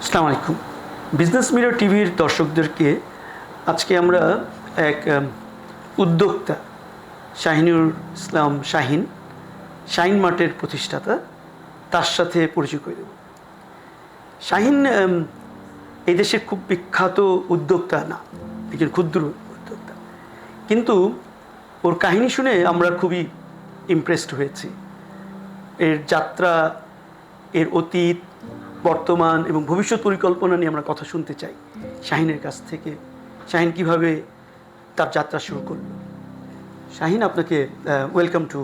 আসসালামু আলাইকুম। Business mirror টিভির দর্শকদেরকে আজকে আমরা এক উদ্যোক্তা শাহিনুর ইসলাম শাহিন, শাহিন মার্টের প্রতিষ্ঠাতা, তার সাথে পরিচয় করে দেব। শাহিন এই দেশের খুব বিখ্যাত উদ্যোক্তা না, একজন ক্ষুদ্র উদ্যোক্তা, কিন্তু ওর কাহিনী শুনে আমরা খুবই ইমপ্রেসড হয়েছি। এর যাত্রা, এর অতীত, বর্তমান এবং ভবিষ্যৎ পরিকল্পনা নিয়ে আমরা কথা শুনতে চাই শাহিনের কাছ থেকে। শাহিন কিভাবে তার যাত্রা শুরু করলো। শাহিন, আপনাকে ওয়েলকাম টু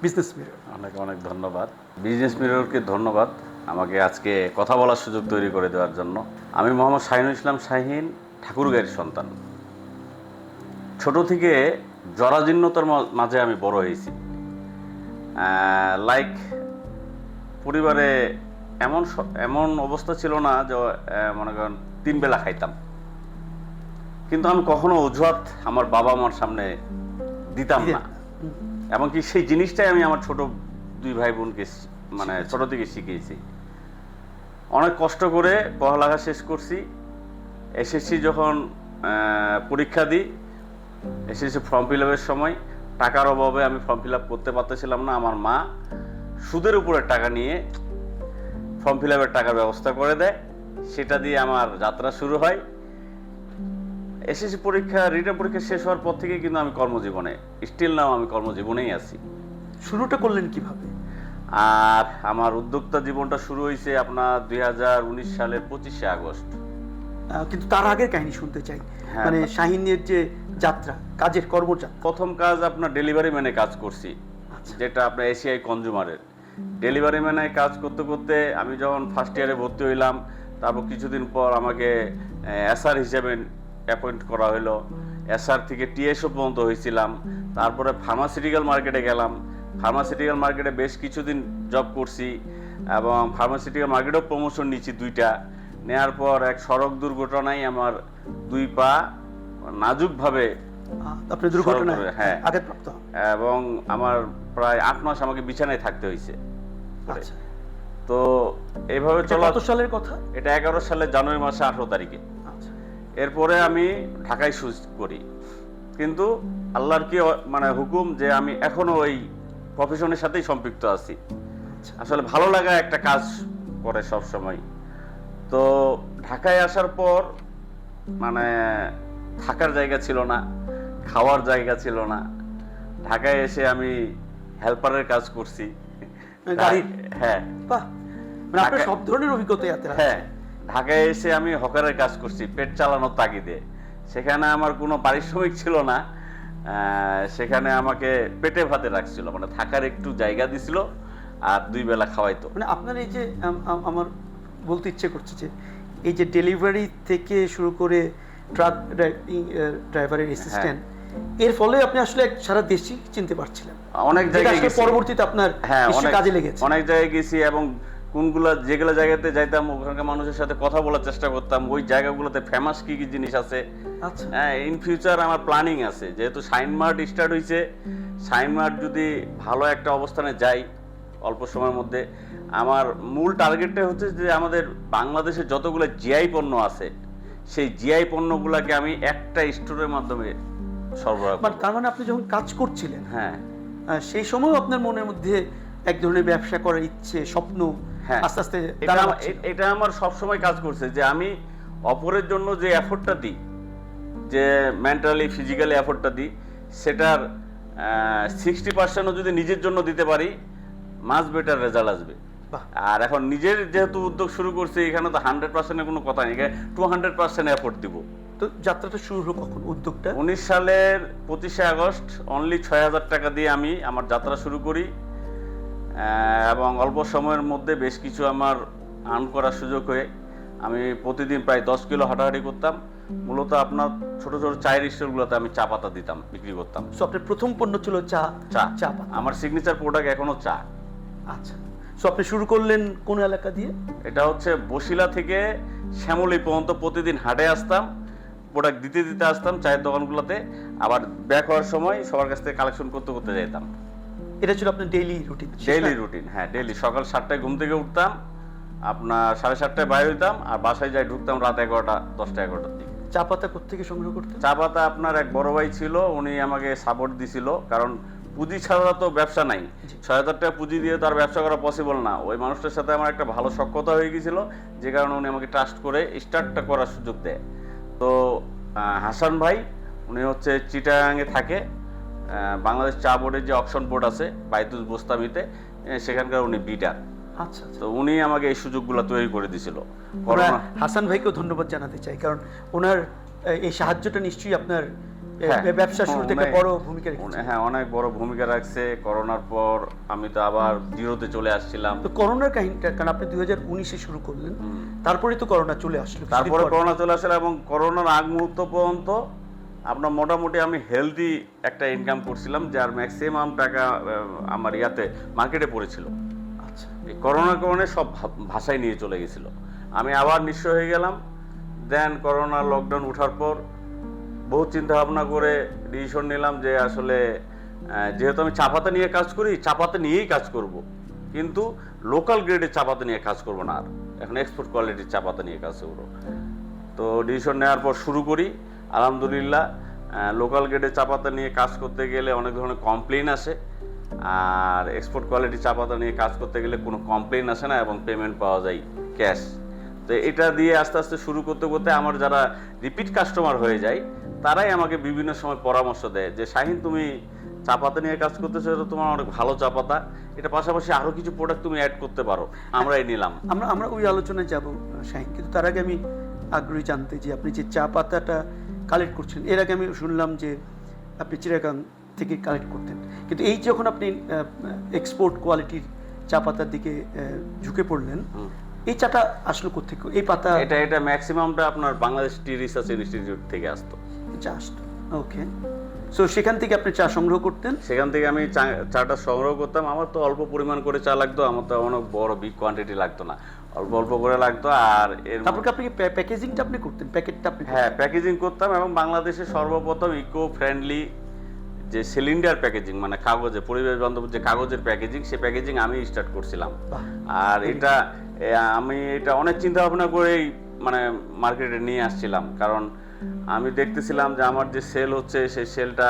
বিজনেস মিরর। অনেক অনেক ধন্যবাদ। বিজনেস মিররকে ধন্যবাদ আমাকে আজকে কথা বলার সুযোগ তৈরি করে দেওয়ার জন্য। আমি মোহাম্মদ শাহিনুল ইসলাম শাহিন, ঠাকুরগাঁয়ের সন্তান। ছোট থেকে জরাজীর্ণতার মাঝে আমি বড় হয়েছি। লাইক পরিবারে এমন অবস্থা ছিল না যে মনে করেন 3 বেলা খাইতাম, কিন্তু আমি কখনো অজুহাত আমার বাবা মার সামনে দিতাম না। এমনকি সেই জিনিসটাই আমি আমার ছোট 2 ভাই বোনকে মানে ছোট থেকে শিখিয়েছি। অনেক কষ্ট করে পড়ালেখা শেষ করছি। এসএসসি যখন পরীক্ষা দিই, এসএসসি ফর্ম ফিল আপের সময় টাকার অভাবে আমি ফর্ম ফিল আপ করতে পারতেছিলাম না। আমার মা সুদের উপরে টাকা নিয়ে ফর্ম ফিল আপের টাকার ব্যবস্থা করে দেয়, সেটা দিয়ে আমার যাত্রা শুরু হয়। এসএসসি পরীক্ষা, রিটেন পরীক্ষা শেষ হওয়ার পর থেকে কিন্তু আমি কর্মজীবনে, স্টিল নাও আমি কর্মজীবনেই আছি। শুরুটা করলেন কিভাবে? আর আমার উদ্যোক্তা জীবনটা শুরু হয়েছে আপনার 2019 সালের 25শে আগস্ট। কিন্তু তার আগের কাহিনী শুনতে চাই। মানে শাহিনের যে যাত্রা, কাজের কর্মযাত্রা। প্রথম কাজ আপনার ডেলিভারি ম্যানে কাজ করছি, যেটা আপনার এশিয়াই কনজিউমারের ডেলিভারি ম্যানে কাজ করতে করতে আমি যখন ফার্স্ট ইয়ারে ভর্তি হইলাম, তারপর কিছুদিন পর আমাকে এসআর হিসেবে অ্যাপয়েন্ট করা হলো। এসআর থেকে টিএসও পর্যন্ত হয়েছিলাম। তারপরে ফার্মাসিউটিক্যাল মার্কেটে গেলাম। ফার্মাসিউটিক্যাল মার্কেটে বেশ কিছুদিন জব করছি এবং ফার্মাসিউটিক্যাল মার্কেটেও প্রমোশন নিচ্ছি 2টা। নেওয়ার পর এক সড়ক দুর্ঘটনায় আমার 2 পা নাজুকভাবে আপনার দুর্ঘটনা, হ্যাঁ, আঘাতপ্রাপ্ত, এবং আমার প্রায় 8 মাস আমাকে বিছানায় থাকতে হয়েছে। তো এইভাবে চলা। কত সালের কথা এটা? 11 সালের জানুয়ারি মাসে 18 তারিখে। এরপরে আমি ঢাকায় সুইচ করি, কিন্তু আল্লাহর কি মানে হুকুম যে আমি এখনো ওই প্রফেশনের সাথেই সম্পৃক্ত আছি। আসলে ভালো লাগা একটা কাজ করে সব সময়। তো ঢাকায় আসার পর মানে থাকার জায়গা ছিল না, খাওয়ার জায়গা ছিল না। ঢাকায় এসে আমি হেল্পারের কাজ করছি। হ্যাঁ, মানে আপনার সব ধরনের অভিজ্ঞতা আছে। হ্যাঁ, ঢাকায় এসে আমি হকারের কাজ করছি পেট চালানোর তাগিদে। সেখানে আমার কোনো পারিশ্রমিক ছিল না, সেখানে আমাকে পেটে ভাতে রাখছিল, মানে থাকার একটু জায়গা দিছিল আর 2 বেলা খাওয়াইতো। মানে আপনার এই যে আমার বলতে ইচ্ছে করছে যে এই যে ডেলিভারি থেকে শুরু করে ট্রাক ড্রাইভারের অ্যাসিস্ট্যান্ট, এর ফলে আপনি আসলে সারা দেশই চিনতে পারছিলেন। অনেক জায়গায় গেছি, পরবর্তীতে আপনার কাজে লেগেছে। অনেক জায়গায় গেছি এবং যেগুলো জায়গাতে যাইতাম ওখানকার মানুষের সাথে কথা বলার চেষ্টা করতাম, ওই জায়গাগুলোতে ফেমাস কি কি জিনিস আছে। হ্যাঁ, ইন ফিউচার আমার প্ল্যানিং আছে, যেহেতু শাহিন মার্ট স্টার্ট হয়েছে, শাহিন মার্ট যদি ভালো একটা অবস্থানে যাই অল্প সময়ের মধ্যে, আমার মূল টার্গেটটা হচ্ছে যে আমাদের বাংলাদেশে যতগুলো জিআই পণ্য আছে, সেই জিআই পণ্যগুলোকে আমি একটা স্টোরের মাধ্যমে সরবরাহ করব। তার মানে আপনি যখন কাজ করছিলেন, হ্যাঁ, সেই সময় আপনার মনের মধ্যে এক ধরনের ব্যবসা করার ইচ্ছে, স্বপ্ন আস্তে আস্তে এটা আমার সব সময় কাজ করছে যে আমি অপরের জন্য যে এফোর্টটা দিই, যে মেন্টালি ফিজিক্যালি এফোর্টটা দিই, সেটার 60% যদি নিজের জন্য দিতে পারি, মাস বেটার রেজাল্ট আসবে। আর এখন নিজের যেহেতু উদ্যোগ শুরু করছি, এখানে তো 100% কোনো কথা নেই, 200% এফোর্ট দিব। তো যাত্রাটা শুরু হলো কখন উদ্যোগটা? 19 সালের 25শে আগস্ট অনলি 6000 টাকা দিয়ে আমি আমার যাত্রা শুরু করি এবং অল্প সময়ের মধ্যে বেশ কিছু আমার আর্ন করার সুযোগ হয়ে আমি প্রতিদিন প্রায় 10 কিলো হাঁটাহাঁটি করতাম। মূলত আপনার ছোট ছোট চায়ের স্টোরগুলোতে আমি চা পাতা দিতাম, বিক্রি করতাম। সো আপনার প্রথম পণ্য ছিল চা? চা পাতা আমার সিগনেচার প্রোডাক্ট এখনো চা। আচ্ছা, সো আপনি শুরু করলেন কোন এলাকা দিয়ে? এটা হচ্ছে বসিলা থেকে শ্যামলী পর্যন্ত প্রতিদিন হাটে আসতাম, প্রোডাক্ট দিতে দিতে আসতাম চায়ের দোকানগুলোতে, আবার ব্যাক হওয়ার সময় সবার কাছ থেকে কালেকশন করতে করতে যেতাম। এটা ছিল আপনার ডেইলি রুটিন? ডেইলি রুটিন, হ্যাঁ, ডেইলি সকাল 7টায় ঘুম থেকে উঠতাম, আপনার 7:30টায় বাইরে হইতাম, আর বাসায় যাই ঢুকতাম রাত 11টা, 10টা 11টার দিকে। চা পাতা কোত্থেকে সংগ্রহ করতেন? চা পাতা আপনার এক বড় ভাই ছিল, উনি আমাকে সাপোর্ট দিছিল, কারণ পুঁজি ছাড়া তো ব্যবসা নাই। 6,000 টাকা পুঁজি দিয়ে তো আর ব্যবসা করা পসিবল না। ওই মানুষটার সাথে আমার একটা ভালো সখ্যতা হয়ে গেছিল, যে কারণে উনি আমাকে ট্রাস্ট করে স্টার্টটা করার সুযোগ দেয়। তো হাসান ভাই, উনি হচ্ছে চিটাগাংয়ে থাকে, বাংলাদেশ চা বোর্ডের যে অকশন বোর্ড আছে বাইতুল বোস্তামিতে, সেখানকার উনি বিডার। আচ্ছা আচ্ছা। তো উনি আমাকে এই সুযোগগুলো তৈরি করে দিছিল। আমরা হাসান ভাইকেও ধন্যবাদ জানাতে চাই, কারণ ওনার এই সাহায্যটা নিশ্চয়ই আপনার ব্যবসা শুরু থেকে বড় ভূমিকা রেখেছে। হ্যাঁ, অনেক বড় ভূমিকা রাখছে। করোনার পর আমি তো আবার জিরোতে চলে আসছিলাম। তো করোনার কাহিনীটা, কারণ আপনি 2019-এ শুরু করলেন, তারপরে তো করোনা চলে আসলো। তারপরে করোনা চলে আসলো, এবং করোনার আগ মুহূর্ত পর্যন্ত আপনার মোটামুটি আমি হেলদি একটা ইনকাম করছিলাম, যার ম্যাক্সিমাম টাকা আমার মার্কেটে পড়েছিল। আচ্ছা। এই করোনার কারণে সব ভাষায় নিয়ে চলে গেছিল। আমি আবার নিঃস্ব হয়ে গেলাম। দেন করোনা লকডাউন ওঠার পর বহু চিন্তা ভাবনা করে ডিসিশন নিলাম যে আসলে যেহেতু আমি চা পাতা নিয়ে কাজ করি, চা পাতা নিয়েই কাজ করব, কিন্তু লোকাল গ্রেডের চা পাতা নিয়ে কাজ করব না, আর এখন এক্সপোর্ট কোয়ালিটির চা পাতা নিয়ে কাজ করব। তো ডিসিশন নেওয়ার পর শুরু করি। আলহামদুলিল্লাহ, লোকাল গ্রেডের চা পাতা নিয়ে কাজ করতে গেলে অনেক ধরনের কমপ্লেন আসে, আর এক্সপোর্ট কোয়ালিটি চা পাতা নিয়ে কাজ করতে গেলে কোনো কমপ্লেন আসে না, এবং পেমেন্ট পাওয়া যায় ক্যাশ। তো এটা দিয়ে আস্তে আস্তে শুরু করতে করতে আমার যারা রিপিট কাস্টমার হয়ে যায়, তারাই আমাকে বিভিন্ন সময় পরামর্শ দেয় যে শাহিন, তুমি চা পাতা নিয়ে কাজ করতেছো, এটা তোমার অনেক ভালো চা পাতা, এটা পাশাপাশি আরো কিছু প্রোডাক্ট তুমি অ্যাড করতে পারো। আমরাই নিলাম। আমরা ওই আলোচনায় যাব শাহিন, কিন্তু তার আগে আমি আগ্রহী জানতে যে আপনি যে চা পাতাটা কালেক্ট করছেন, এর আগে আমি শুনলাম যে আপনি চিটাগাং থেকে কালেক্ট করতেন, কিন্তু এই যখন আপনি এক্সপোর্ট কোয়ালিটির চা পাতার দিকে ঝুঁকে পড়লেন, এই চাটা আসলো কোথেকে? এই পাতা এটা ম্যাক্সিমামটা আপনার বাংলাদেশ টি রিসার্চ ইনস্টিটিউট থেকে আসতো। চা আসতো, ওকে। সো সেখান থেকে আপনি চা সংগ্রহ করতেন? সেখান থেকে আমি চাটা সংগ্রহ করতাম। আমার তো অল্প পরিমাণ করে চা লাগতো, আমার তো অনেক বড় বিগ কোয়ান্টিটি লাগতো না, অল্প অল্প করে লাগতো। আর তারপর আপনি প্যাকেজিংটা আপনি করতেন, প্যাকেটটা আপনি? হ্যাঁ, প্যাকেজিং করতাম, এবং বাংলাদেশে সর্বপ্রথম ইকো ফ্রেন্ডলি যে সিলিন্ডার প্যাকেজিং, মানে কাগজে পরিবেশ বান্ধব যে কাগজের প্যাকেজিং, সেই প্যাকেজিং আমি স্টার্ট করছিলাম। আর আমি এটা অনেক চিন্তা ভাবনা করেই মানে মার্কেটে নিয়ে আসছিলাম, কারণ আমি দেখতেছিলাম যে আমার যে সেল হচ্ছে, সেই সেলটা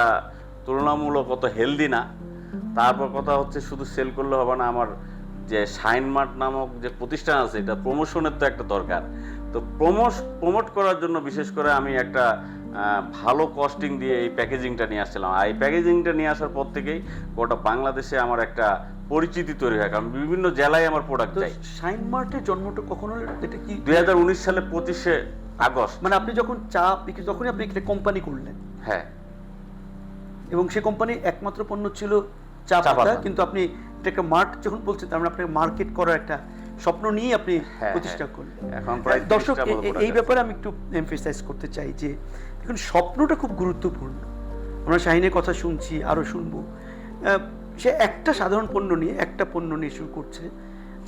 তুলনামূলক অত হেলদি না। তারপর কথা হচ্ছে, শুধু সেল করলে হবে না, আমার যে শাইন মার্ট নামক যে প্রতিষ্ঠান আছে, এটা প্রমোশনের তো একটা দরকার। তো প্রমোট করার জন্য বিশেষ করে আমি একটা ভালো কস্টিং দিয়ে এই প্যাকেজিংটা নিয়ে আসছিলাম। আর এই প্যাকেজিংটা নিয়ে আসার পর থেকেই গোটা বাংলাদেশে আমার একটা পরিচিতি তৈরি হয়, কারণ বিভিন্ন জেলায় আমার প্রোডাক্ট যায়। শাইন মার্টের জন্মটা কখন হলো? এটা কি 2019 সালে 25শে আগস্ট। মানে আপনি যখন যখনই আপনি একটা কোম্পানি করলেন? হ্যাঁ। এবং সেই কোম্পানির একমাত্র পণ্য ছিল চা পাতা, কিন্তু আপনি এটা একটা মার্ট যখন বলছেন, তার মানে আপনাকে মার্কেট করার একটা স্বপ্ন নিয়ে আপনি প্রতিষ্ঠা করলেন। এখন প্রায় দর্শক, এই ব্যাপারে আমি একটু এমফেসাইজ করতে চাই যে দেখুন, স্বপ্নটা খুব গুরুত্বপূর্ণ। আমরা শাহিনের কথা শুনছি, আরও শুনবো। সে একটা সাধারণ পণ্য নিয়ে শুরু করছে,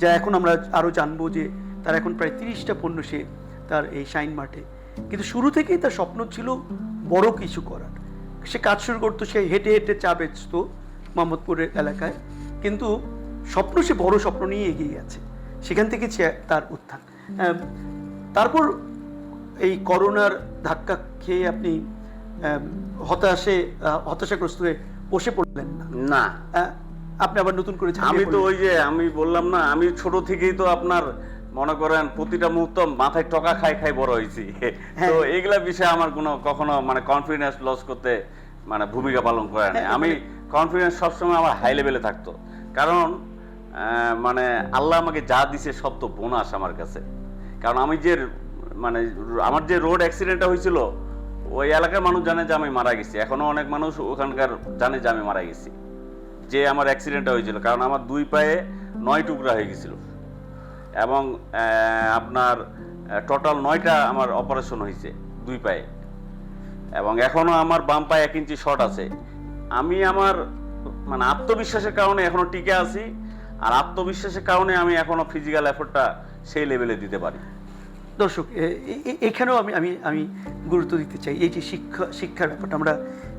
যা এখন আমরা আরও জানবো যে তার এখন প্রায় 30টা পণ্য সে তার এই শাইন মার্টে। কিন্তু শুরু থেকেই তার স্বপ্ন ছিল বড় কিছু করার। সে কাজ শুরু করতো, সে হেঁটে হেঁটে চা বেচতো মোহাম্মদপুরের এলাকায়, কিন্তু সে বড় স্বপ্ন নিয়ে এগিয়ে গেছে। সেখান থেকে তার উত্থান। তারপর এই করোনার ধাক্কা খেয়ে আপনি হতাশাগ্রস্ত হয়ে বসে পড়লেন না? আপনি আবার নতুন করে? আমি তো ওই যে আমি বললাম না, আমি ছোট থেকেই তো আপনার মনে করেন প্রতিটা মুহূর্ত মাথায় টকা খাই বড় হয়েছি। তো এইগুলা বিষয়ে আমার কখনো মানে কনফিডেন্স লস করতে মানে ভূমিকা পালন করে না। আমি কনফিডেন্স সবসময় আমার হাই লেভেলে থাকতো, কারণ মানে আল্লাহ আমাকে যা দিছে সব তো বোনাস আমার কাছে। কারণ আমার যে রোড অ্যাক্সিডেন্টটা হয়েছিল, ওই এলাকার মানুষ জানে যে আমি মারা গেছি, এখনো অনেক মানুষ ওখানকার জানে যে আমি মারা গেছি, যে আমার অ্যাক্সিডেন্টটা হয়েছিল। কারণ আমার 2 পায়ে 9 টুকরা হয়ে গেছিল, এবং আপনার টোটাল 9টা আমার অপারেশন হয়েছে 2 পায়ে, এবং এখনো আমার বাম পায়ে 1 ইঞ্চি শর্ট আছে। আমি আমার মানে আত্মবিশ্বাসের কারণে এখনো টিকে আছি, আর আত্মবিশ্বাসের কারণে আমি এখনো ফিজিক্যাল এফোর্টটা সেই লেভেলে দিতে পারি। দর্শক, এখানেও আমি গুরুত্ব দিতে চাই এই যে শিক্ষার ব্যাপারটা। আমরা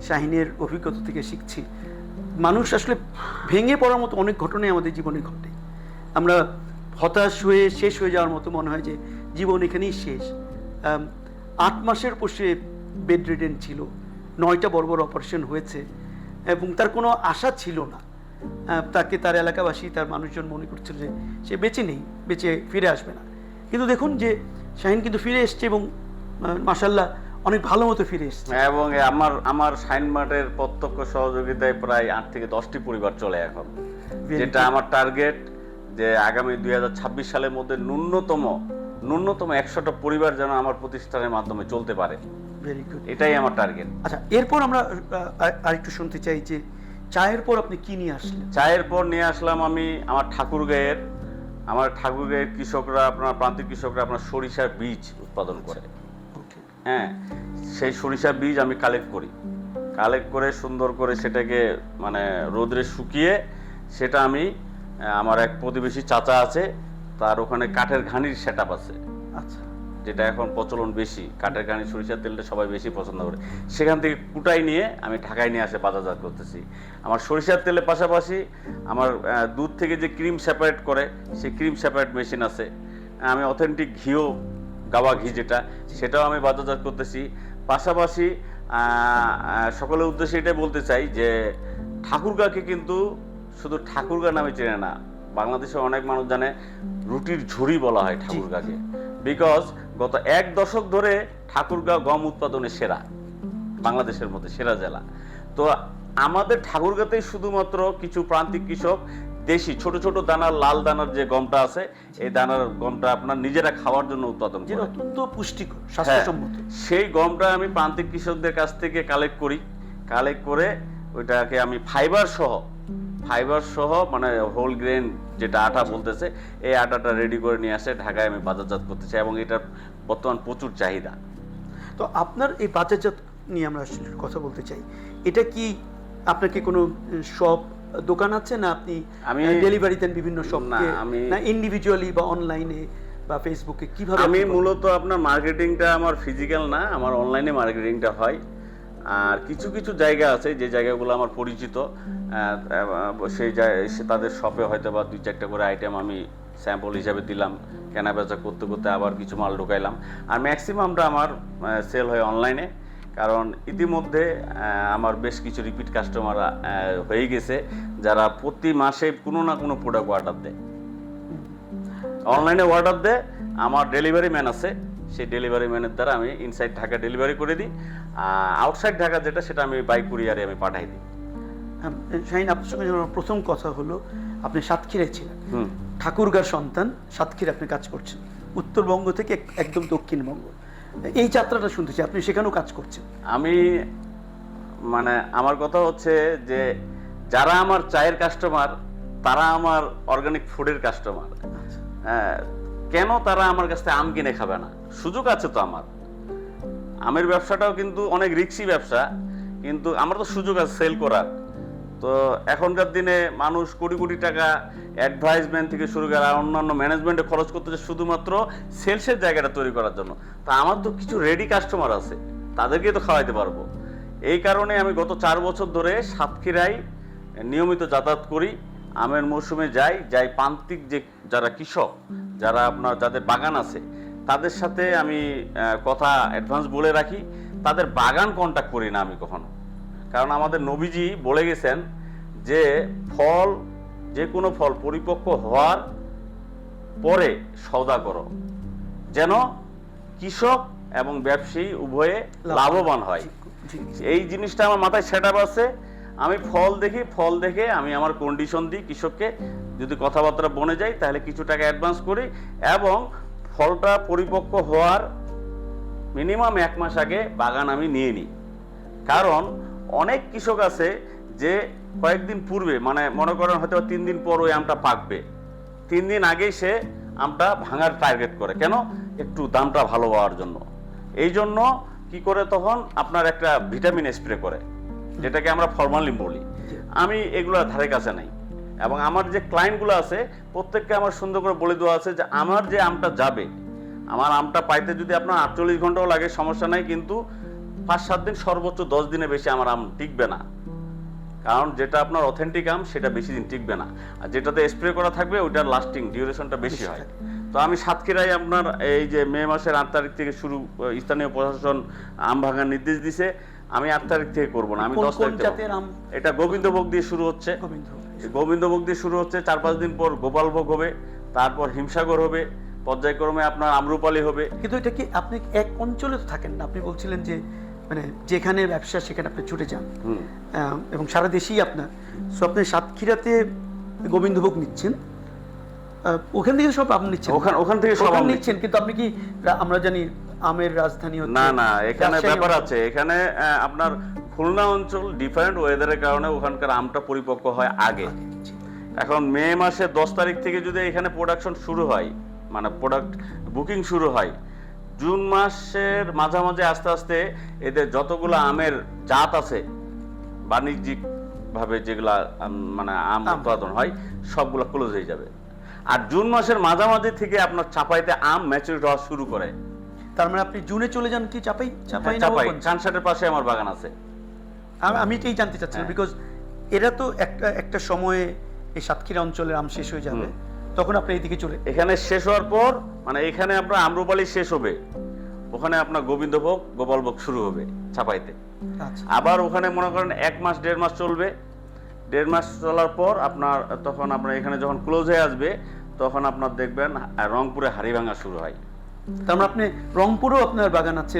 শাহিনের অভিজ্ঞতা থেকে শিখছি, মানুষ আসলে ভেঙে পড়ার মতো অনেক ঘটনাই আমাদের জীবনে ঘটে। আমরা হতাশ হয়ে শেষ হয়ে যাওয়ার মতো মনে হয় যে জীবন এখানেই শেষ। 8 মাসের পর সে বেড রিডেন ছিল, 9টা বড় বড় অপারেশন হয়েছে এবং তার কোনো আশা ছিল না। তাকে তার এলাকাবাসী, তার মানুষজন মনে করছিল যে সে বেঁচে নেই, বেঁচে ফিরে আসবে না। কিন্তু দেখুন যে শাহিন কিন্তু ফিরে এসছে এবং মাশাআল্লাহ অনেক ভালো মতো ফিরে এসছে। এবং আমার শাইন মার্টের প্রত্যক্ষ সহযোগিতায় প্রায় 8 থেকে 10টি পরিবার চলে এখন, যেটা আমার টার্গেট যে আগামী 2026 সালের মধ্যে ন্যূনতম 100টা পরিবার যেন আমার প্রতিষ্ঠানের মাধ্যমে চলতে পারে। ভেরি গুড, এটাই আমার টার্গেট। আচ্ছা, এরপর আমরা আরেকটু শুনতে চাই যে চায়ের পর আপনি কি নিয়ে আসলেন? চায়ের পর নিয়ে আসলাম আমি আমার ঠাকুরগাঁয়ের কৃষকরা, আপনার প্রান্তিক কৃষকরা আপনার সরিষার বীজ উৎপাদন করে। হ্যাঁ, সেই সরিষার বীজ আমি কালেক্ট করে সুন্দর করে সেটাকে মানে রোদরে শুকিয়ে সেটা আমি আমার এক প্রতিবেশী চাচা আছে, তার ওখানে কাঠের ঘানির সেটআপ আছে। আচ্ছা, যেটা এখন প্রচলন বেশি, কাঠের ঘানি সরিষার তেলটা সবাই বেশি পছন্দ করে। সেখান থেকে কুটাই নিয়ে আমি ঢাকায় নিয়ে আসে বাজারজাত করতেছি। আমার সরিষার তেলের পাশাপাশি আমার দুধ থেকে যে ক্রিম সেপারেট করে সেই ক্রিম সেপারেট মেশিন আছে। আমি অথেন্টিক ঘিও, গাওয়া ঘি যেটা, সেটাও আমি বাজারজাত করতেছি। পাশাপাশি সকলের উদ্দেশ্যে এটাই বলতে চাই যে ঠাকুরগাঁকে কিন্তু শুধু ঠাকুরগাঁ নামে চেনে না, বাংলাদেশে অনেক মানুষ জানে রুটির ঝুড়ি বলা হয় ঠাকুরগাঁকে, বিকজ গত 1 দশক ধরে ঠাকুরগাঁও গম উৎপাদনে সেরা, বাংলাদেশের মধ্যে সেরা জেলা। তো আমাদের ঠাকুরগাঁতেই শুধুমাত্র কিছু প্রান্তিক কৃষক দেশি ছোট ছোট দানার, লাল দানার যে গমটা আছে, এই দানার গমটা আপনার নিজেরা খাওয়ার জন্য উৎপাদন করে, যেটা অত্যন্ত পুষ্টিকর, স্বাস্থ্যসম্মত। সেই গমটা আমি প্রান্তিক কৃষকদের কাছ থেকে কালেক্ট করে ওইটাকে আমি ফাইবার সহ মানে হোল গ্রেন যেটা আটা বলতেছে, এই আটাটা রেডি করে নিয়ে আসে ঢাকায় আমি বাজারজাত করতে চাই এবং এটার বর্তমান প্রচুর চাহিদা। তো আপনার এই বাজারজাত নিয়ে আমরা আসলে কথা বলতে চাই। এটা কি আপনার কি কোনো শপ, দোকান আছে, না আপনি ডেলিভারি দেন বিভিন্ন শপকে, না ইন্ডিভিজুয়ালি বা অনলাইনে বা ফেসবুকে, কিভাবে? আমি মূলত আপনার মার্কেটিংটা আমার ফিজিক্যাল না, আমার অনলাইনে মার্কেটিংটা হয়। আর কিছু কিছু জায়গা আছে যে জায়গাগুলো আমার পরিচিত, তাদের শপে হয়তো বা 2-4টা করে আইটেম আমি স্যাম্পল হিসাবে দিলাম, কেনাবেচা করতে করতে আবার কিছু মাল ঢুকাইলাম। আর ম্যাক্সিমামটা আমার সেল হয় অনলাইনে, কারণ ইতিমধ্যে আমার বেশ কিছু রিপিট কাস্টমার হয়ে গেছে যারা প্রতি মাসে কোনো না কোনো প্রোডাক্ট অর্ডার দেয়, অনলাইনে অর্ডার দেয়। আমার ডেলিভারি ম্যান আছে, সেই ডেলিভারি ম্যানের দ্বারা আমি ইনসাইড ঢাকা ডেলিভারি করে দিই, আউটসাইড ঢাকা যেটা সেটা আমি বাই কুরিয়ারে আমি পাঠাই দিই। শাহিন, আপনার সঙ্গে যখন প্রথম কথা হলো, আপনি সাতক্ষীরায় ছিলেন, ঠাকুরগাঁর সন্তান, সাতক্ষীরা আপনি কাজ করছেন, উত্তরবঙ্গ থেকে একদম দক্ষিণবঙ্গ। এই যাত্রাটা শুনতেছি, আপনি সেখানেও কাজ করছেন। আমি মানে আমার কথা হচ্ছে যে যারা আমার চায়ের কাস্টমার তারা আমার অর্গানিক ফুডের কাস্টমার। কেন তারা আমার কাছ থেকে আম কিনে খাবে না? সুযোগ আছে তো। আমার আমের ব্যবসাটাও কিন্তু অনেক রিস্কি ব্যবসা, কিন্তু আমার তো সুযোগ আছে সেল করার। তো এখনকার দিনে মানুষ কোটি কোটি টাকা অ্যাডভাইসমেন্ট থেকে শুরু করে অন্যান্য ম্যানেজমেন্টে খরচ করতেছে শুধুমাত্র সেলসের জায়গাটা তৈরি করার জন্য। তা আমার তো কিছু রেডি কাস্টমার আছে, তাদেরকে তো খাওয়াইতে পারবো। এই কারণে আমি গত 4 বছর ধরে সাতক্ষীরায় নিয়মিত যাতায়াত করি, আমের মৌসুমে যাই প্রান্তিক যে যারা কৃষক, যারা আপনার যাদের বাগান আছে তাদের সাথে আমি কথা অ্যাডভান্স বলে রাখি, তাদের বাগান কন্ট্যাক্ট করি না আমি কখনো। কারণ আমাদের নবীজি বলে গেছেন যে ফল, যে কোনো ফল পরিপক্ক হওয়ার পরে সওদা করো, যেন কৃষক এবং ব্যবসায়ী উভয়ে লাভবান হয়। এই জিনিসটা আমার মাথায় সেটআপ আছে। আমি ফল দেখে আমি আমার কন্ডিশন দিই কৃষককে, যদি কথাবার্তা বনে যায় তাহলে কিছু টাকা অ্যাডভান্স করি এবং ফলটা পরিপক্ক হওয়ার মিনিমাম 1 মাস আগে বাগান আমি নিয়ে নিই। কারণ অনেক কৃষক আছে যে কয়েকদিন পূর্বে, মানে মনে করেন হয়তো 3 দিন পর ওই আমটা পাকবে, 3 দিন আগেই সে আমটা ভাঙার টার্গেট করে, কেন? একটু দামটা ভালো হওয়ার জন্য। এই জন্য কি করে তখন আপনার একটা ভিটামিন স্প্রে করে, যেটাকে আমরা ফরমালিন বলি। আমি এগুলো ধারে কাছে নাই, এবং আমার যে ক্লায়েন্টগুলো আছে প্রত্যেককে আমার সুন্দর করে বলে দেওয়া আছে যে আমার যে আমটা যাবে, আমার আমটা পাইতে যদি আপনার 48 ঘন্টাও লাগে সমস্যা নাই, কিন্তু 5-7 দিন, সর্বোচ্চ 10 দিনে বেশি আমার আম টিকবে না। কারণ যেটা আপনার অথেন্টিক আম সেটা বেশি দিন টিকবে না, আর যেটাতে স্প্রে করা থাকবে ওইটার লাস্টিং ডিউরেশনটা বেশি হয়। তো আমি সাতক্ষীরায় আপনার এই যে মে মাসের 8 তারিখ থেকে শুরু, স্থানীয় প্রশাসন আম ভাঙার নির্দেশ দিছে, আমি 8 তারিখ থেকে করবো না, আমি 10 তারিখ থেকে। এটা গোবিন্দভোগ দিয়ে শুরু হচ্ছে, গোবিন্দভোগ দিয়ে শুরু হচ্ছে, 4-5 দিন পর গোপালভোগ হবে, তারপর হিমসাগর হবে, পর্যায়ক্রমে আপনার আম্রপালি হবে। কিন্তু এটা কি আপনি এক অঞ্চলে তো থাকেন না, আপনি বলছিলেন যে মানে যেখানে ব্যবসা সেখানে আপনি ছুটে যান, এবং সারা দেশেই আপনার। সো আপনি সাতক্ষীরাতে গোবিন্দভোগ নিচ্ছেন, ওখান থেকে সব আপনি নিচ্ছেন? ওখান থেকে সব আম নিচ্ছেন, কিন্তু আপনি কি, আমরা জানি আমের রাজধানী হচ্ছে না, না, এখানে ব্যাপার আছে। এখানে আপনার খুলনা অঞ্চল ডিফারেন্ট ওয়েদারের কারণে ওখানকার আমটা পরিপক্ক হয় আগে। এখন মে মাসে 10 তারিখ থেকে যদি এখানে প্রোডাকশন শুরু হয়, মানে প্রোডাক্ট বুকিং শুরু হয়, জুন মাসের মাঝামাঝি আস্তে আস্তে এদের যতগুলো আমের জাত আছে বাণিজ্যিক ভাবে যেগুলা মানে আম উৎপাদন হয় সবগুলো ক্লোজ হয়ে যাবে। আর জুন মাসের মাঝামাঝি থেকে আপনার চাপাইতে আম ম্যাচুরিটি হওয়া শুরু করে। তার মানে আপনি জুনে চলে যান কি চাপাই? চাপাই কানসাটের পাশে আমার বাগান আছে। আমি এটাই জানতে চাচ্ছিলাম, বিকজ এরা তো একটা সময়ে এই সাতক্ষীরা অঞ্চলের আম শেষ হয়ে যাবে, তখন আপনি এইদিকে চলে, এখানে শেষ হওয়ার পর মানে এখানে আপনার আম্রপালি শেষ হবে, ওখানে আপনার গোবিন্দভোগ গোপালভোগ শুরু হবে চাপাইতে। আবার ওখানে মনে করেন 1 মাস 1.5 মাস চলবে, 1.5 মাস চলার পর আপনার তখন আপনার এখানে যখন ক্লোজ হয়ে আসবে তখন আপনার দেখবেন রংপুরে হাড়িভাঙা শুরু হয়। তার মানে আপনি রংপুরেও আপনার বাগান আছে?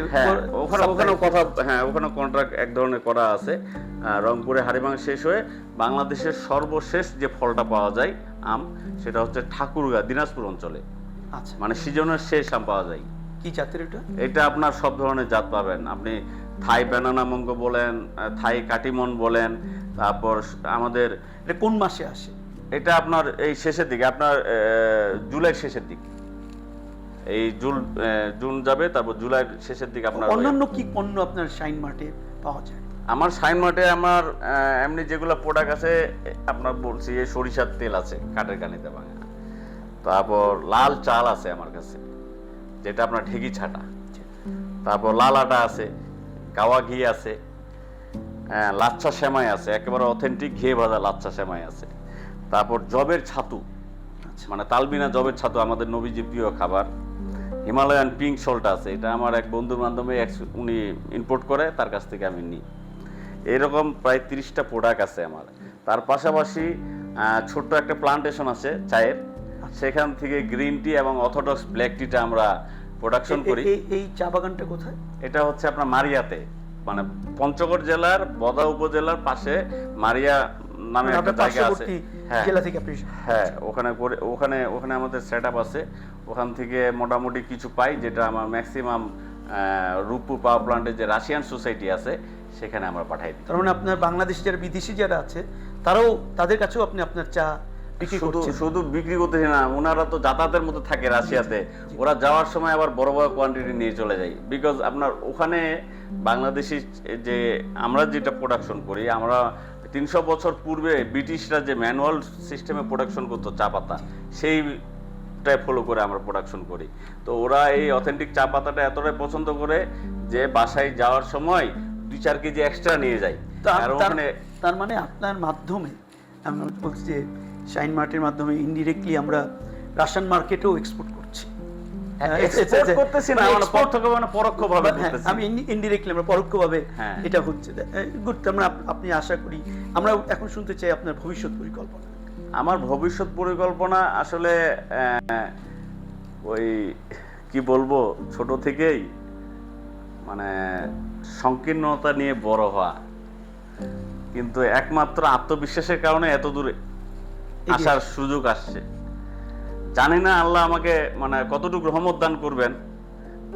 ওখানেও কথা, হ্যাঁ, ওখানে কন্ট্রাক্ট এক ধরনের করা আছে। রংপুরে হাড়িভাঙা শেষ হয়ে বাংলাদেশের সর্বশেষ যে ফলটা পাওয়া যায় আম, সেটা হচ্ছে ঠাকুরগাঁ দিনাজপুর অঞ্চলে। আচ্ছা, মানে সিজনের শেষ আম পাওয়া যায়। কি জাতের এটা? এটা আপনার সব ধরনের জাত পাবেন, আপনি থাই ব্যানানা ম্যাঙ্গো বলেন, থাই কাটিমন বলেন, তারপর আমাদের এটা কোন মাসে আসে? এটা আপনার এই শেষের দিকে, আপনার জুলাইয়ের শেষের দিকে, এই জুন যাবে, তারপর জুলাইয়ের শেষের দিকে আপনার। অন্যান্য কি পণ্য আপনার শাইন মার্টে পাওয়া যায়? আমার শাইন মার্টে আমার এমনি যেগুলো প্রোডাক্ট আছে আপনার বলছি, এই সরিষার তেল আছে কাঠের কানিতে ভাঙা, তারপর লাল চাল আছে আমার কাছে যেটা আপনার ঢেকি ছাটা, তারপর লাল আটা আছে, গাওয়া ঘি আছে, লাচ্ছা সেমাই আছে, একেবারে অথেন্টিক ঘি ভাজা লাচ্ছা সেমাই আছে, তারপর জবের ছাতু, মানে তালবিনা জবের ছাতু আমাদের নবীজি প্রিয় খাবার। হিমালয়ান পিঙ্ক সল্ট আছে, এটা আমার এক বন্ধুর মাধ্যমে উনি ইম্পোর্ট করে, তার কাছ থেকে আমি নিই। এরকম প্রায় 30টা প্রোডাক্ট আছে আমার। তার পাশাপাশি ছোট্ট একটা প্লান্টেশন আছে চায়ের, সেখান থেকে গ্রিন টি এবং অর্থোডক্স ব্ল্যাক টিটা আমরা প্রোডাকশন করি। এই চা বাগানটা কোথায়? এটা হচ্ছে আপনার মারিয়াতে, মানে পঞ্চগড় জেলার বদা উপজেলার পাশে মারিয়া নামে একটা জায়গা আছে। হ্যাঁ, ওখানে আমাদের সেটআপ আছে, ওখান থেকে মোটামুটি কিছু পাই, যেটা আমার ম্যাক্সিমাম রূপপুর পাওয়ার প্ল্যান্টের যে রাশিয়ান সোসাইটি আছে সেখানে আমরা পাঠাই দিই। তার মানে আপনার বাংলাদেশি যারা বিদেশি যারা আছে তারাও, তাদের কাছেও আপনি আপনার চা শুধু বিক্রি করতেছি না, ওনারা তো যাতায়াতের মধ্যে থাকে রাশিয়াতে, ওরা যাওয়ার সময় আবার বড় বড় কোয়ান্টিটি নিয়ে চলে যায়। বিকজ আপনার ওখানে বাংলাদেশি যে আমরা যেটা প্রোডাকশন করি, আমরা 300 বছর পূর্বে ব্রিটিশরা যে ম্যানুয়াল সিস্টেমে প্রোডাকশন করতো চা পাতা, সেইটাই ফলো করে আমরা প্রোডাকশন করি। তো ওরা এই অথেন্টিক চা পাতাটা এতটাই পছন্দ করে যে বাসায় যাওয়ার সময় 2-4 কেজি এক্সট্রা নিয়ে যায়। তার মানে আপনার মাধ্যমে, আমি বলছি যে শাইন মার্টের মাধ্যমে ইনডিরেক্টলি আমরা রাশিয়ান মার্কেটেও এক্সপোর্ট করছি। এটা হচ্ছে গুড। আপনি আশা করি, আমরা এখন শুনতে চাই আপনার ভবিষ্যৎ পরিকল্পনা। আমার ভবিষ্যৎ পরিকল্পনা আসলে ওই কি বলবো, ছোট থেকেই মানে সংকীর্ণতা নিয়ে বড় হওয়া, কিন্তু একমাত্র আত্মবিশ্বাসের কারণে এত দূরে আসার সুযোগ আসছে। জানি না আল্লাহ আমাকে মানে কতটুকু রহমত দান করবেন,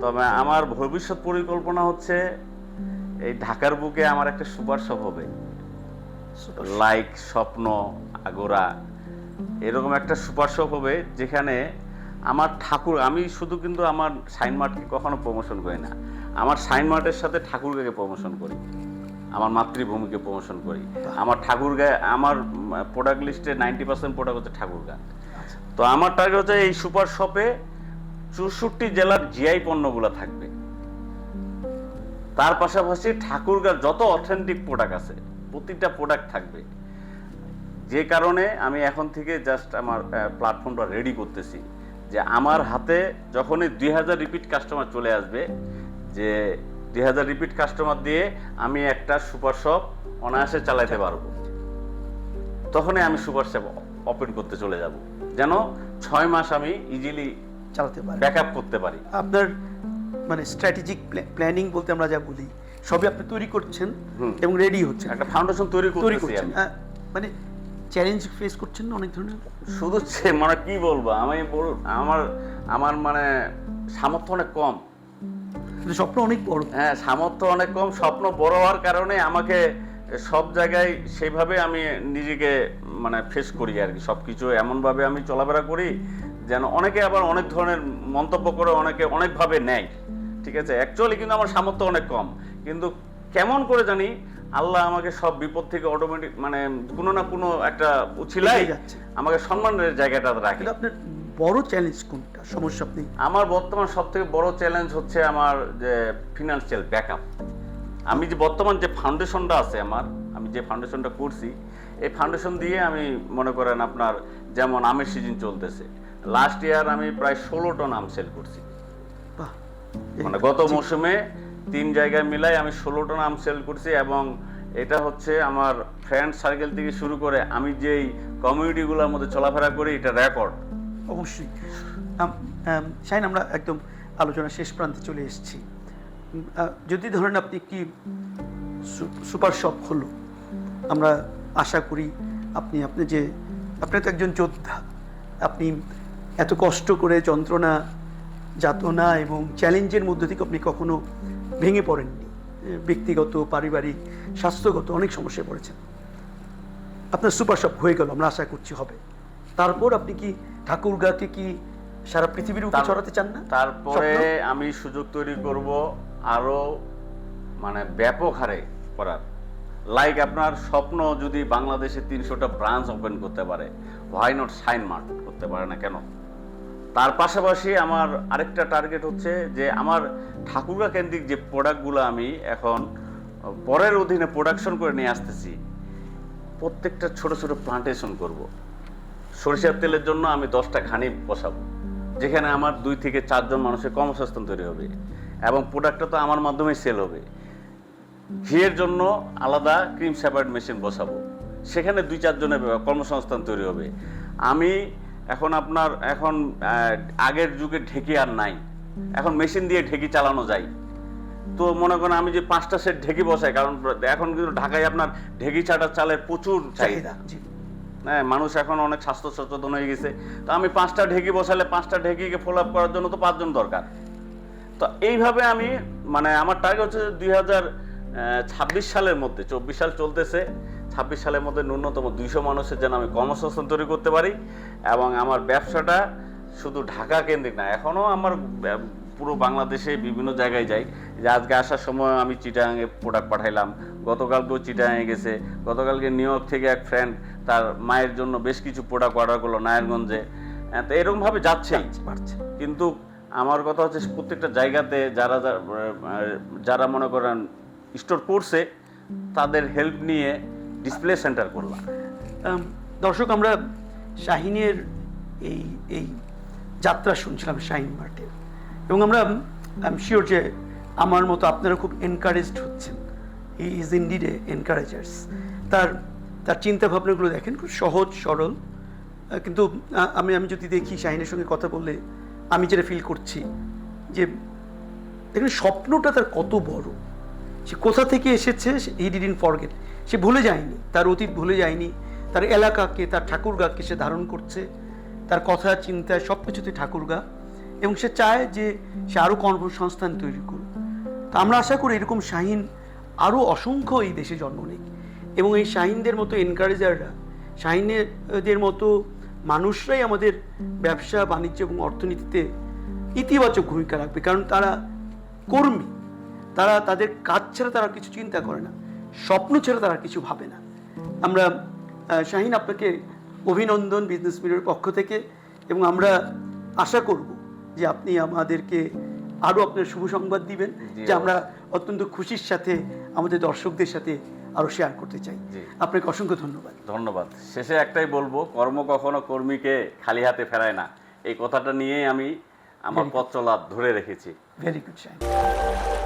তবে আমার ভবিষ্যৎ পরিকল্পনা হচ্ছে এই ঢাকার বুকে আমার একটা সুপার শপ হবে, লাইক স্বপ্ন আগোরা, এরকম একটা সুপার শপ হবে যেখানে আমার ঠাকুর, আমি শুধু কিন্তু আমার শাইন মার্টকে কখনো প্রমোশন করি না, আমার শাইন মার্টের সাথে ঠাকুরগাঁকে প্রমোশন করি, আমার মাতৃভূমিকে প্রমোশন করি। আমার ঠাকুরগাঁ, আমার প্রোডাক্ট লিস্টে 90% প্রোডাক্ট হচ্ছে ঠাকুরগাঁ। তো আমার টার্গেট হচ্ছে এই সুপার শপে 64 জেলার জিআই পণ্যগুলো থাকবে, তার পাশাপাশি ঠাকুরগাঁর যত অথেন্টিক প্রোডাক্ট আছে প্রতিটা প্রোডাক্ট থাকবে। যে কারণে আমি এখন থেকে জাস্ট আমার প্ল্যাটফর্মটা রেডি করতেছি, যে আমার হাতে যখনই 2000 রিপিট কাস্টমার চলে আসবে, যে 2000 রিপিট কাস্টমার দিয়ে আমি একটা সুপার শপ অনায়াসে চালাতে পারবো, তখনই আমি সুপার শপ ওপেন করতে চলে যাব, যেন 6 মাস আমি ইজিলি চালাতে পারি, ব্যাকআপ করতে পারি। আপনার মানে স্ট্র্যাটেজিক প্ল্যানিং বলতে আমরা যা বলি সবই আপনি তৈরি করছেন এবং রেডি হচ্ছেন, একটা ফাউন্ডেশন তৈরি করতেছি আমি। মানে চ্যালেঞ্জ ফেস করছেন না অনেক ধরনের? শুধু মানে কি বলবো, আমার মানে সামর্থ্য অনেক কম, কিন্তু স্বপ্ন অনেক বড়। হ্যাঁ, সামর্থ্য অনেক কম, স্বপ্ন বড় হওয়ার কারণে আমাকে সব জায়গায় সেইভাবে আমি নিজেকে মানে ফেস করি আর কি। সবকিছু এমনভাবে আমি চলাফেরা করি যেন অনেকে আবার অনেক ধরনের মন্তব্য করে, অনেকে অনেকভাবে নেয়, ঠিক আছে। অ্যাকচুয়ালি কিন্তু আমার সামর্থ্য অনেক কম, কিন্তু কেমন করে জানি আল্লাহ আমাকে সব বিপদ থেকে অটোমেটিক মানে কোনো না কোনো একটা উছিলাই আমাকে সম্মানের জায়গাটা রাখে। আপনার বড় চ্যালেঞ্জ কোনটা, সমস্যা আপনি? আমার বর্তমান সব থেকে বড় চ্যালেঞ্জ হচ্ছে আমার যে ফিনান্সিয়াল ব্যাকআপ। আমি যে বর্তমান যে ফাউন্ডেশনটা আছে আমার, আমি যে ফাউন্ডেশনটা করছি, এই ফাউন্ডেশন দিয়ে আমি মনে করেন আপনার যেমন আমের সিজন চলতেছে, লাস্ট ইয়ার আমি প্রায় 16 টন আম সেল করছি। মানে গত মৌসুমে 3 জায়গায় মিলাই আমি 16 টন আম সেল করছি, এবং এটা হচ্ছে আমার ফ্রেন্ড সার্কেল থেকে শুরু করে আমি যেই কমিউনিটিগুলোর মধ্যে চলাফেরা করি, এটা রেকর্ড। অবশ্যই। শাহিন, আমরা একদম আলোচনা শেষ প্রান্তে চলে এসেছি। যদি ধরেন আপনি কি সুপার শপ হলো, আমরা আশা করি আপনি তো একজন যোদ্ধা, আপনি এত কষ্ট করে যন্ত্রণা যাতনা এবং চ্যালেঞ্জের মধ্যে থেকে আপনি কখনো ভেঙে পড়েননি, ব্যক্তিগত পারিবারিক স্বাস্থ্যগত অনেক সমস্যায় পড়েছেন। আপনার সুপার শপ হয়ে গেল, আমরা আশা করছি হবে। তারপর আপনি কি ঠাকুরগাঁকে কি সারা পৃথিবীর উপর ছড়াতে চান না? তারপরে আমি সুযোগ তৈরি করব আরো মানে ব্যাপক হারে করার। লাইক আপনার স্বপ্ন যদি বাংলাদেশে 300টা ব্রাঞ্চ ওপেন করতে পারে, হোয়াই নট শাইন মার্ট করতে পারে না কেন? তার পাশাপাশি আমার আরেকটা টার্গেট হচ্ছে যে আমার ঠাকুরগাঁ কেন্দ্রিক যে প্রোডাক্টগুলো আমি এখন পরের অধীনে প্রোডাকশন করে নিয়ে আসতেছি, প্রত্যেকটা ছোট ছোট প্লান্টেশন করব। সরিষার তেলের জন্য আমি 10টা ঘানি বসাবো, যেখানে আমার 2 থেকে 4 জন মানুষের কর্মসংস্থান তৈরি হবে, এবং প্রোডাক্টটা তো আমার মাধ্যমে সেল হবে। ঘিয়ের জন্য আলাদা ক্রিম সেপারেট মেশিন বসাবো, সেখানে 2-4 জনের কর্মসংস্থান তৈরি হবে। আমি এখন আগের যুগে ঢেকি আর নাই, এখন মেশিন দিয়ে ঢেকি চালানো যায়। তো মনে করেন আমি যে 5টা সেট ঢেকি বসাই, কারণ এখন কিন্তু ঢাকায় আপনার ঢেকি ছাটা চালের প্রচুর চাহিদা। হ্যাঁ, মানুষ এখন অনেক স্বাস্থ্য সচেতন হয়ে গেছে। তো আমি 5টা ঢেকি বসালে 5টা ঢেকিকে ফলো আপ করার জন্য তো 5 জন দরকার। তো এইভাবে আমি মানে আমার টার্গেট হচ্ছে 2026 সালের মধ্যে, 24 সাল চলতেছে, 26 সালের মধ্যে ন্যূনতম 200 মানুষের যেন আমি কর্মসংস্থান তৈরি করতে পারি, এবং আমার ব্যবসাটা শুধু ঢাকা কেন্দ্রিক না, এখনও আমার পুরো বাংলাদেশে বিভিন্ন জায়গায় যাই। যে আজকে আসার সময় আমি চিটাগাঙে প্রোডাক্ট পাঠাইলাম, গতকালকেও চিটাগাঙে গেছে, গতকালকে নিউ ইয়র্ক থেকে এক ফ্রেন্ড তার মায়ের জন্য বেশ কিছু প্রোডাক্ট অর্ডার করলো নারায়ণগঞ্জে। তো এরকমভাবে যাচ্ছেই, কিন্তু আমার কথা হচ্ছে প্রত্যেকটা জায়গাতে যারা মনে করেন স্টোর করছে তাদের হেল্প নিয়ে ডিসপ্লে সেন্টার করলাম। দর্শক, আমরা শাহিনের এই যাত্রা শুনছিলাম শাহিন মার্টের, এবং আমরা আই এম শিওর যে আমার মতো আপনারা খুব এনকারেজড হচ্ছেন। হি ইজ ইনডিড এ এনকারেজার্স। তার চিন্তা ভাবনাগুলো দেখেন, খুব সহজ সরল, কিন্তু আমি যদি দেখি শাহিনের সঙ্গে কথা বললে আমি যেটা ফিল করছি যে দেখুন স্বপ্নটা তার কত বড়, সে কোথা থেকে এসেছে হি ডিডন্ট ফরগেট, সে ভুলে যায়নি, তার অতীত ভুলে যায়নি, তার এলাকাকে, তার ঠাকুরগাঁকে সে ধারণ করছে, তার কথা চিন্তায় সব কিছুতে ঠাকুরগাঁ, এবং সে চায় যে সে আরও কর্মসংস্থান তৈরি করুক। তা আমরা আশা করি এরকম শাহিন আরও অসংখ্য এই দেশে জন্ম নেয়, এবং এই শাহিনদের মতো এনকারেজাররা, শাহিনদের মতো মানুষরাই আমাদের ব্যবসা বাণিজ্য এবং অর্থনীতিতে ইতিবাচক ভূমিকা রাখবে, কারণ তারা কর্মী, তাদের কাজ ছাড়া তারা কিছু চিন্তা করে না, স্বপ্ন ছাড়া তারা কিছু ভাবে না। আমরা শাহিন, আপনাকে অভিনন্দন বিজনেস মিররের পক্ষ থেকে, এবং আমরা আশা করব যে আপনি আমাদেরকে আরও আপনার শুভ সংবাদ দিবেন, যে আমরা অত্যন্ত খুশির সাথে আমাদের দর্শকদের সাথে আরও শেয়ার করতে চাই। জি। আপনাকে অসংখ্য ধন্যবাদ। ধন্যবাদ। শেষে একটাই বলবো, কর্ম কখনো কর্মীকে খালি হাতে ফেরায় না। এই কথাটা নিয়েই আমি আমার পথ চলা ধরে রেখেছি। Very good Shahin.